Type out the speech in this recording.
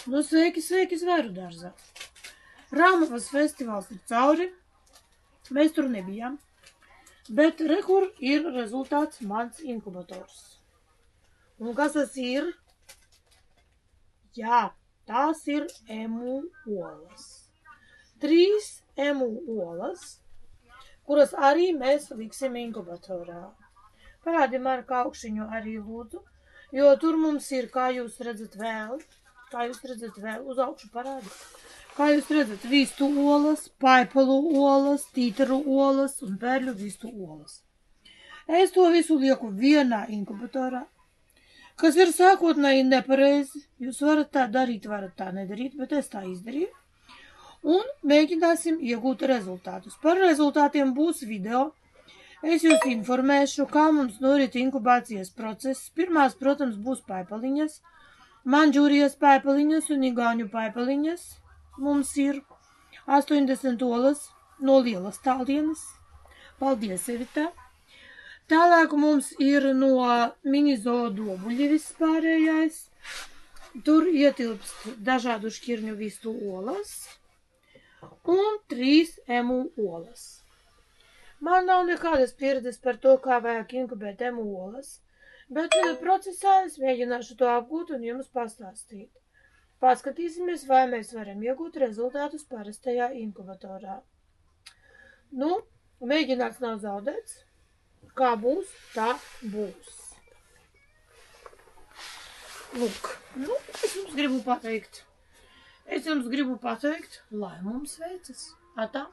Nu, sveiki, Zvēru dārzā. Rāmavas festivāls ir cauri, mēs tur nebijām, bet rekur ir rezultāts mans inkubators. Un kas tas ir? Jā, tās ir emu olas. 3 emu olas, kuras arī mēs liksim inkubatorā. Parādi man kā augšiņu arī lūdzu, jo tur mums ir, kā jūs redzat vēl, uz augšu parādi. Kā jūs redzat, vistu olas, paipalu olas, tītaru olas un pērļu vistu olas. Es to visu lieku vienā inkubatorā, kas ir sākotnēji nepareizi. Jūs varat tā darīt, varat tā nedarīt, bet es tā izdarīju. Un mēģināsim iegūt rezultātus. Par rezultātiem būs video. Es jūs informēšu, kā mums norit inkubācijas process. Pirmās, protams, būs paipaliņas, Mandžūrijas paipaliņas un igauņu paipaliņas. Mums ir 80 olas no lielas tālienes. Paldies, Evita! Tālāk mums ir no minizo dobuļi vispārējais. Tur ietilpst dažādu šķirņu vistu olas un 3 emu olas. Man nav nekādas pieredzes par to, kā vajag inkubēt emu olas, bet procesā es mēģināšu to apgūt un jums pastāstīt. Paskatīsimies, vai mēs varam iegūt rezultātus parastajā inkubatorā. Nu, mēģināts nav zaudēts. Kā būs, tā būs. Lūk, nu, es jums gribu pateikt, lai mums veicas. Atā.